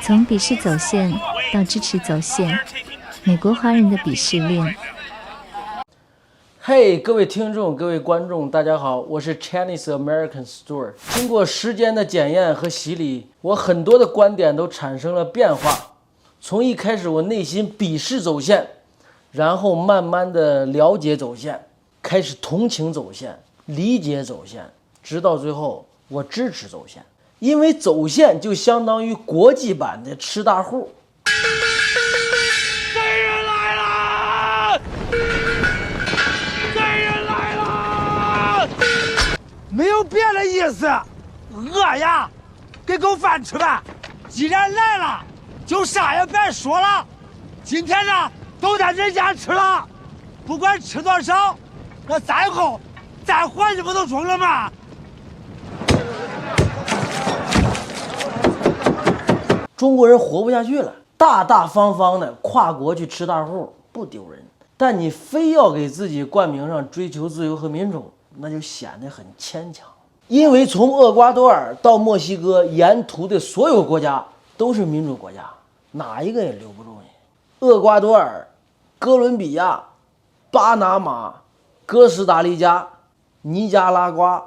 从鄙视走线到支持走线，美国华人的鄙视链。嘿，各位听众，各位观众，大家好，我是 Chinese American Stuart。经过时间的检验和洗礼，我很多的观点都产生了变化。从一开始我内心鄙视走线，然后慢慢的了解走线，开始同情走线，理解走线，直到最后我支持走线。因为走线就相当于国际版的吃大户。贼人来了！贼人来了！没有别的意思，饿呀，给口饭吃呗。既然来了，就啥也别说了。今天呢，都在人家吃了，不管吃多少，那再后再还去不都中了吗？中国人活不下去了，大大方方的跨国去吃大户不丢人，但你非要给自己冠名上追求自由和民主，那就显得很牵强。因为从厄瓜多尔到墨西哥沿途的所有国家都是民主国家，哪一个也留不住你。厄瓜多尔、哥伦比亚、巴拿马、哥斯达黎加、尼加拉瓜、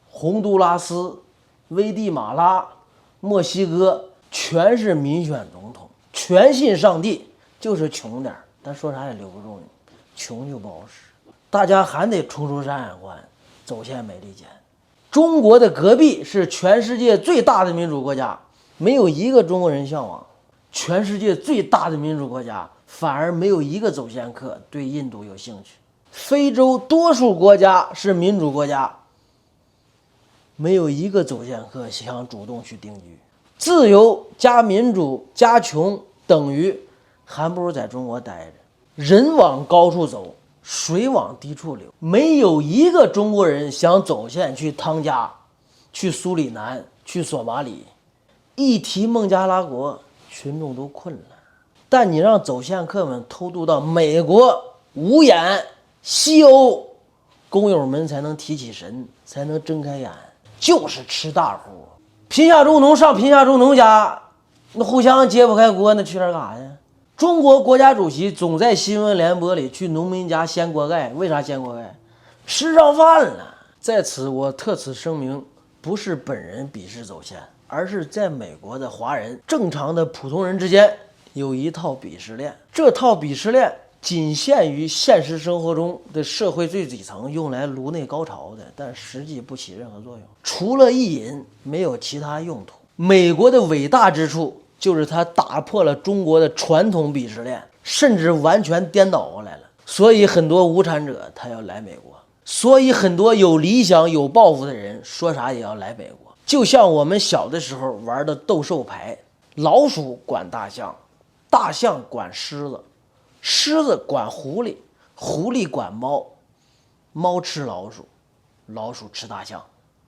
洪都拉斯、危地马拉、墨西哥全是民选总统，全信上帝，就是穷点，但说啥也留不住你，穷就不好使。大家还得冲出山海关，走线美利坚。中国的隔壁是全世界最大的民主国家，没有一个中国人向往。全世界最大的民主国家，反而没有一个走线客对印度有兴趣。非洲多数国家是民主国家，没有一个走线客想主动去定居。自由加民主加穷等于还不如在中国待着。人往高处走，水往低处流，没有一个中国人想走线去汤加，去苏里南，去索马里。一提孟加拉国，群众都困了。但你让走线客们偷渡到美国、五眼、西欧，工友们才能提起神，才能睁开眼，就是吃大户。贫下中农上贫下中农家，那互相揭不开锅，那去那干啥呀？中国国家主席总在新闻联播里去农民家掀锅盖，为啥掀锅盖？吃上饭了。在此我特此声明，不是本人鄙视走线，而是在美国的华人正常的普通人之间有一套鄙视链。这套鄙视链仅限于现实生活中的社会最底层，用来颅内高潮的，但实际不起任何作用，除了意淫没有其他用途。美国的伟大之处就是它打破了中国的传统鄙视链，甚至完全颠倒过来了。所以很多无产者他要来美国，所以很多有理想有抱负的人说啥也要来美国。就像我们小的时候玩的斗兽牌，老鼠管大象，大象管狮子，狮子管狐狸，狐狸管猫，猫吃老鼠，老鼠吃大象。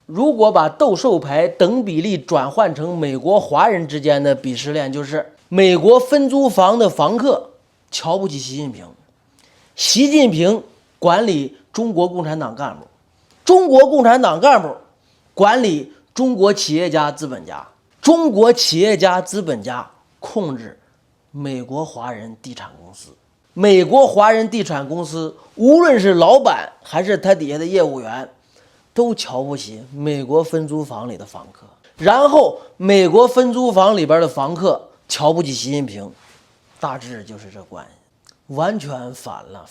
如果把斗兽牌等比例转换成美国华人之间的鄙视链，就是美国分租房的房客瞧不起习近平，习近平管理中国共产党干部，中国共产党干部管理中国企业家资本家，中国企业家资本家控制美国华人地产公司，美国华人地产公司无论是老板还是他底下的业务员，都瞧不起美国分租房里的房客，然后美国分租房里边的房客瞧不起习近平，大致就是这关系，完全反了。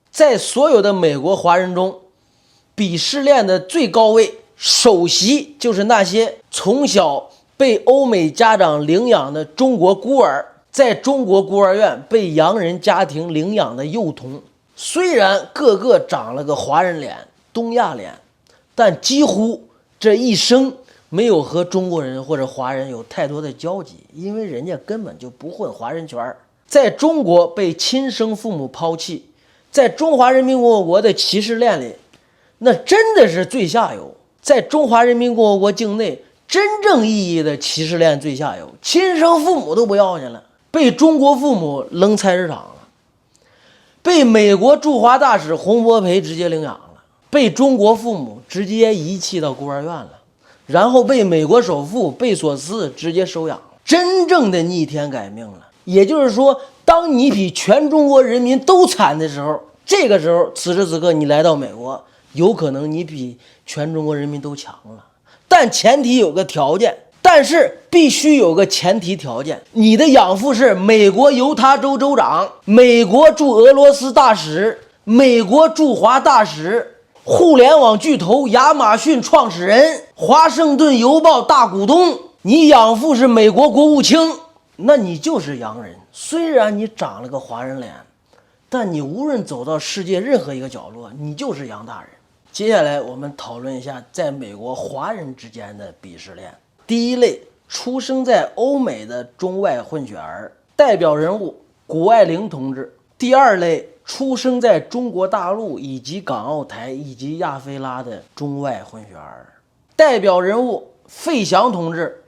在所有的美国华人中，鄙视链的最高位首席就是那些从小被欧美家长领养的中国孤儿，在中国孤儿院被洋人家庭领养的幼童，虽然个个长了个华人脸、东亚脸，但几乎这一生没有和中国人或者华人有太多的交集，因为人家根本就不混华人圈，在中国被亲生父母抛弃，在中华人民共和国的歧视链里，那真的是最下游。在中华人民共和国境内真正意义的歧视链最下游，亲生父母都不要去了，被中国父母扔菜市场了，被美国驻华大使洪博培直接领养了，被中国父母直接遗弃到孤儿院了，然后被美国首富贝索斯直接收养了。真正的逆天改命了。也就是说，当你比全中国人民都惨的时候，这个时候此时此刻你来到美国，有可能你比全中国人民都强了。但前提有个条件，但是必须有个前提条件，你的养父是美国犹他州州长、美国驻俄罗斯大使、美国驻华大使、互联网巨头亚马逊创始人、华盛顿邮报大股东，你养父是美国国务卿，那你就是洋人。虽然你长了个华人脸，但你无论走到世界任何一个角落，你就是洋大人。接下来我们讨论一下在美国华人之间的鄙视链。第一类，出生在欧美的中外混血儿，代表人物谷爱凌同志。第二类，出生在中国大陆以及港澳台以及亚非拉的中外混血儿，代表人物费翔同志。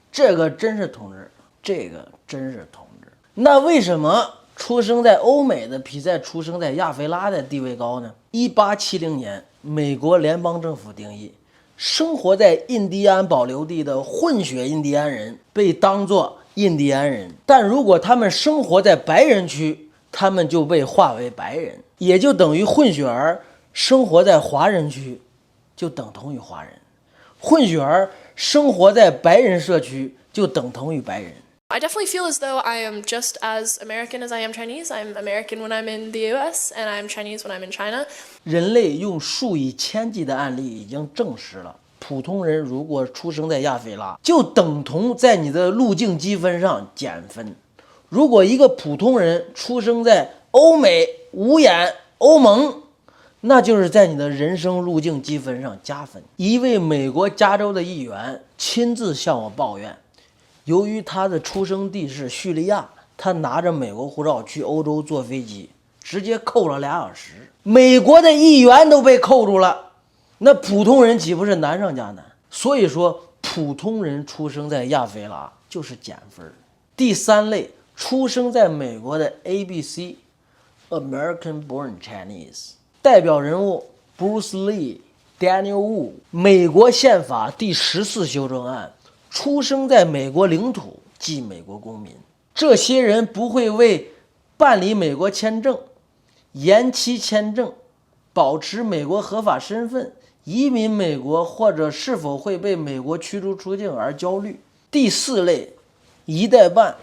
这个真是同志，这个真是同志。那为什么出生在欧美的比在出生在亚非拉的地位高呢？1870年，美国联邦政府定义，生活在印第安保留地的混血印第安人被当作印第安人，但如果他们生活在白人区，他们就被划为白人，也就等于混血儿生活在华人区就等同于华人，混血儿生活在白人社区就等同于白人。I definitely feel as though I am just as American as I am Chinese. I'm American when I'm in the US, and I'm Chinese when I'm in China. 人类用数以千计的案例已经证实了，普通人如果出生在亚非拉，就等同在你的路径积分上减分。如果一个普通人出生在欧美、五眼、欧盟，那就是在你的人生路径积分上加分。一位美国加州的议员亲自向我抱怨，由于他的出生地是叙利亚，他拿着美国护照去欧洲坐飞机，直接扣了2小时。美国的议员都被扣住了，那普通人岂不是难上加难？所以说，普通人出生在亚非拉就是减分。第三类，出生在美国的 ABC American Born Chinese， 代表人物 Bruce Lee、Daniel Wu。美国宪法第14修正案，出生在美国领土即美国公民。这些人不会为办理美国签证、延期签证、保持美国合法身份、移民美国或者是否会被美国驱逐出境而焦虑。第四类，一代半。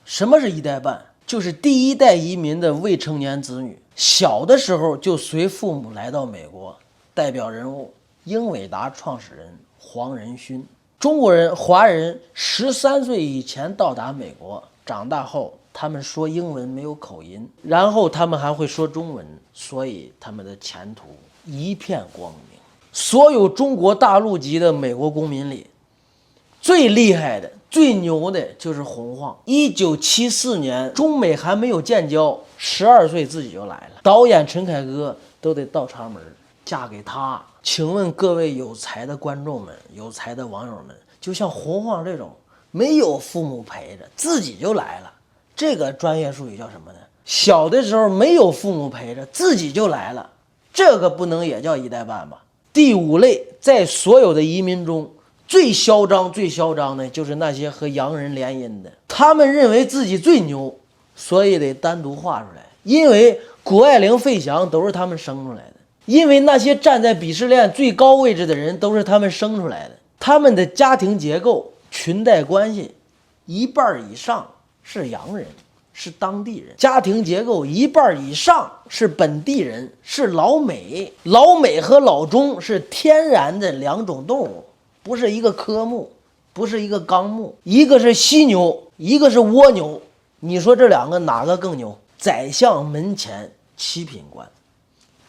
什么是一代半？就是第一代移民的未成年子女，小的时候就随父母来到美国。代表人物英伟达创始人黄仁勋。中国人、华人13岁以前到达美国，长大后他们说英文没有口音，然后他们还会说中文，所以他们的前途一片光明。所有中国大陆籍的美国公民里，最厉害的、最牛的就是洪晃。1974年，中美还没有建交，12岁自己就来了。导演陈凯歌都得倒插门，嫁给他。请问各位有才的观众们、有才的网友们，就像洪晃这种没有父母陪着自己就来了，这个专业术语叫什么呢？小的时候没有父母陪着自己就来了，这个不能也叫一代半吧？第五类，在所有的移民中最嚣张的就是那些和洋人联姻的，他们认为自己最牛，所以得单独划出来，因为谷爱凌、费翔都是他们生出来的，因为那些站在鄙视链最高位置的人都是他们生出来的。他们的家庭结构、裙带关系一半以上是洋人，是当地人，家庭结构一半以上是本地人，是老美。老美和老中是天然的两种动物，不是一个科目，不是一个纲目，一个是犀牛，一个是蜗牛。你说这两个哪个更牛？宰相门前七品官，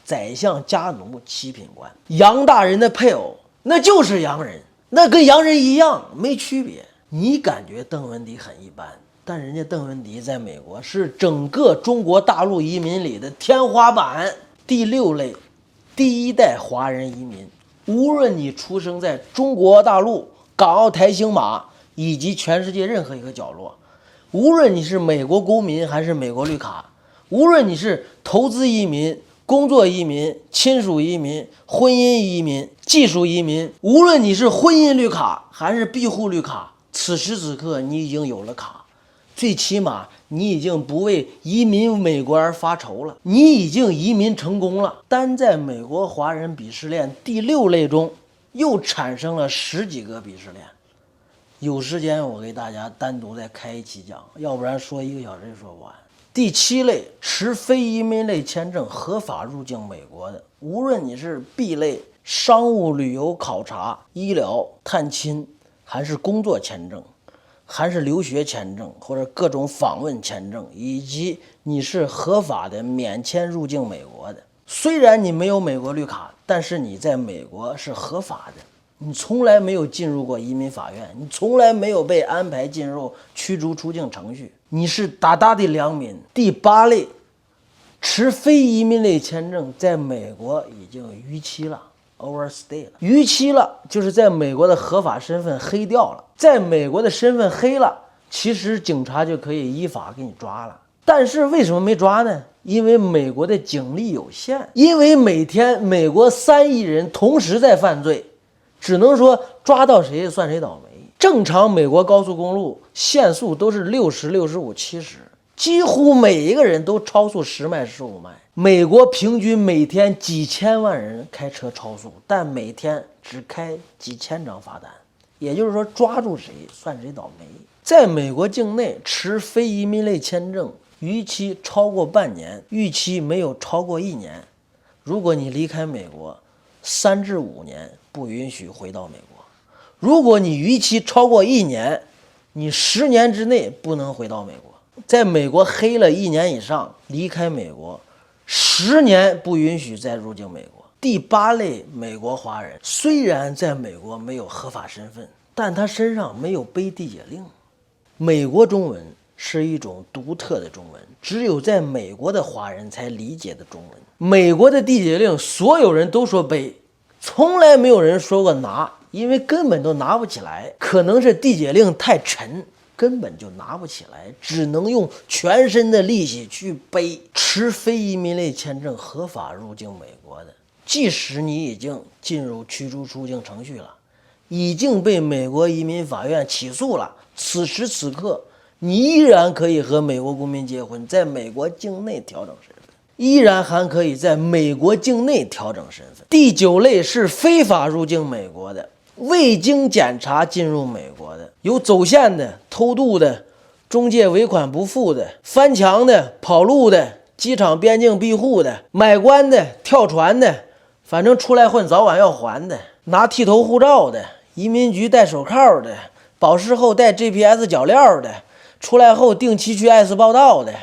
宰相家奴七品官。洋大人的配偶那就是洋人，那跟洋人一样没区别。你感觉邓文迪很一般，但人家邓文迪在美国是整个中国大陆移民里的天花板。第六类，第一代华人移民。无论你出生在中国大陆、港澳台星马以及全世界任何一个角落，无论你是美国公民还是美国绿卡，无论你是投资移民、工作移民、亲属移民、婚姻移民、技术移民，无论你是婚姻绿卡还是庇护绿卡，此此时此刻你已经有了卡，最起码你已经不为移民美国而发愁了，你已经移民成功了。单在美国华人鄙视链第6类中，又产生了10几个鄙视链。有时间我给大家单独再开一期讲，要不然说1个小时也说不完。第7类，持非移民类签证合法入境美国的，无论你是 B 类商务旅游考察、医疗探亲，还是工作签证，还是留学签证，或者各种访问签证，以及你是合法的免签入境美国的，虽然你没有美国绿卡，但是你在美国是合法的，你从来没有进入过移民法院，你从来没有被安排进入驱逐出境程序，你是大大的良民。第8类，持非移民类签证在美国已经逾期了， overstay 了。逾期了就是在美国的合法身份黑掉了，在美国的身份黑了，其实警察就可以依法给你抓了。但是为什么没抓呢？因为美国的警力有限，因为每天美国3亿人同时在犯罪，只能说抓到谁算谁倒霉。正常美国高速公路限速都是60、65、70，几乎每一个人都超速10迈、15迈。美国平均每天几千万人开车超速，但每天只开几千张罚单，也就是说抓住谁算谁倒霉。在美国境内持非移民类签证，逾期超过半年，逾期没有超过1年，如果你离开美国3至5年不允许回到美国。如果你逾期超过1年，你10年之内不能回到美国。在美国黑了1年以上，离开美国10年不允许再入境美国。第8类美国华人，虽然在美国没有合法身份，但他身上没有背地解令。美国中文是一种独特的中文，只有在美国的华人才理解的中文。美国的地解令所有人都说背，从来没有人说过拿，因为根本都拿不起来，可能是地解令太沉，根本就拿不起来，只能用全身的力气去背。持非移民类签证合法入境美国的，即使你已经进入驱逐出境程序了，已经被美国移民法院起诉了，此时此刻你依然可以和美国公民结婚，在美国境内调整身份，依然还可以在美国境内调整身份。第9类是非法入境美国的，未经检查进入美国的，有走线的、偷渡的、中介尾款不付的、翻墙的、跑路的、机场边境庇护的、买官的、跳船的，反正出来混早晚要还的，拿剃头护照的，移民局戴手铐的，保释后带 GPS 脚镣的，出来后定期去艾斯报道的，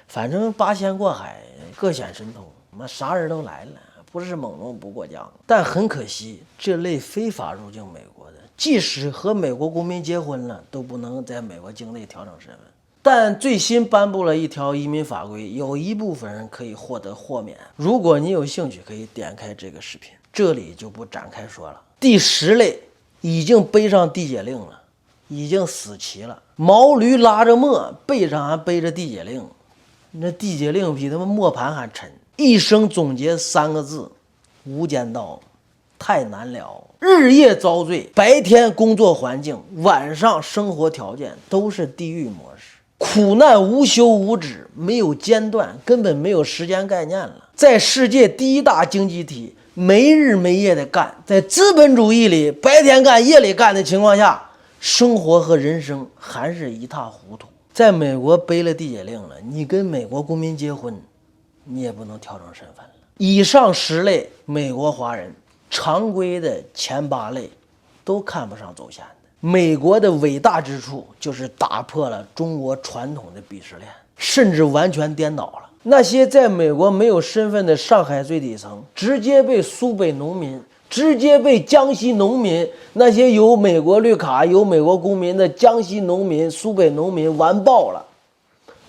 反正八仙过海，各显神通，啥人都来了，不是猛龙不过江。但很可惜，这类非法入境美国的，即使和美国公民结婚了，都不能在美国境内调整身份。但最新颁布了一条移民法规，有一部分人可以获得豁免。如果你有兴趣，可以点开这个视频，这里就不展开说了。第10类已经背上地解令了，已经死期了，毛驴拉着磨，背上还背着地解令，那地解令比他们磨盘还沉。一生总结3个字：无间道，太难了。日夜遭罪，白天工作环境，晚上生活条件都是地狱模式，苦难无休无止，没有间断，根本没有时间概念了。在世界第1大经济体没日没夜的干，在资本主义里白天干夜里干的情况下，生活和人生还是一塌糊涂。在美国背了地解令了，你跟美国公民结婚，你也不能调整身份了。以上10类美国华人，常规的前8类都看不上走线的。美国的伟大之处就是打破了中国传统的鄙视链，甚至完全颠倒了。那些在美国没有身份的上海最底层，直接被苏北农民，直接被江西农民，那些有美国绿卡、有美国公民的江西农民、苏北农民完爆了。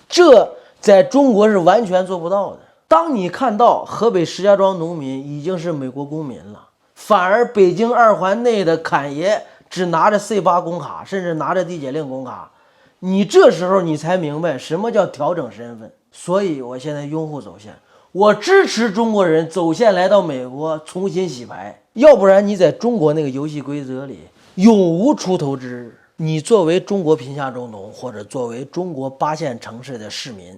这在中国是完全做不到的。当你看到河北石家庄农民已经是美国公民了，反而北京2环内的侃爷只拿着 C8 工卡，甚至拿着地解令工卡，你这时候你才明白什么叫调整身份。所以我现在拥护走线，我支持中国人走线来到美国重新洗牌，要不然你在中国那个游戏规则里永无出头之日。你作为中国贫下中农，或者作为中国8线城市的市民，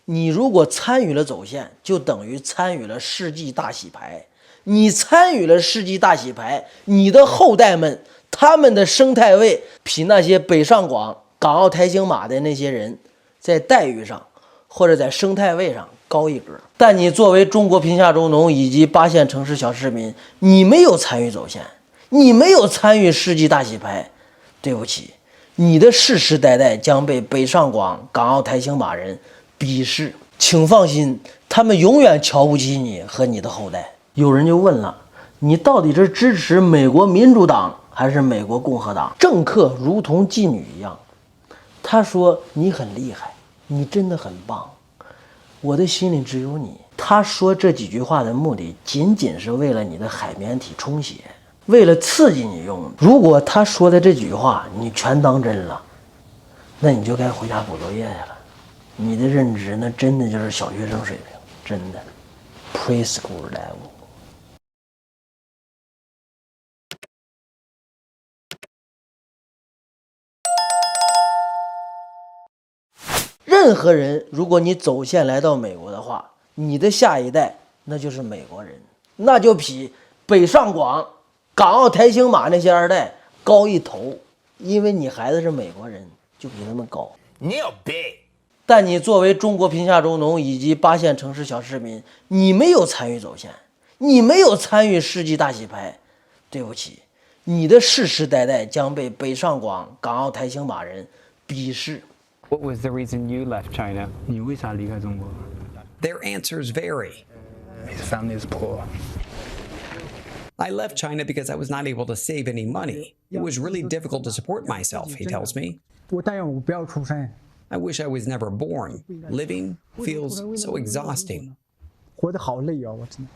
你如果参与了走线，就等于参与了世纪大洗牌。你参与了世纪大洗牌，你的后代们，他们的生态位比那些北上广、港澳台星马的那些人，在待遇上或者在生态位上高一格。但你作为中国贫下中农以及8线城市小市民，你没有参与走线，你没有参与世纪大洗牌，对不起，你的世世代代将被北上广、港澳台星马人鄙视。请放心，他们永远瞧不起你和你的后代。有人就问了，你到底是支持美国民主党还是美国共和党？政客如同妓女一样。他说你很厉害，你真的很棒，我的心里只有你。他说这几句话的目的仅仅是为了你的海绵体充血，为了刺激你用。如果他说的这几句话你全当真了，那你就该回家补作业去了。你的认知那真的就是小学生水平，真的 preschool level。任何人，如果你走线来到美国的话，你的下一代那就是美国人，那就比北上广、港澳台星马那些二代高一头，因为你孩子是美国人，就比他们高。你有病！但你作为中国贫下中农以及8线城市小市民，你没有参与走线，你没有参与世纪大洗牌，对不起，你的世世代代将被北上广、港澳台星马人鄙视。What was the reason you left China? 你为啥离开中国 Their answers vary. His family is poor. I left China because I was not able to save any money. It was really difficult to support myself, he tells me. 我但愿我不要出生， I wish I was never born. Living feels so exhausting. 活得好累啊！我真的。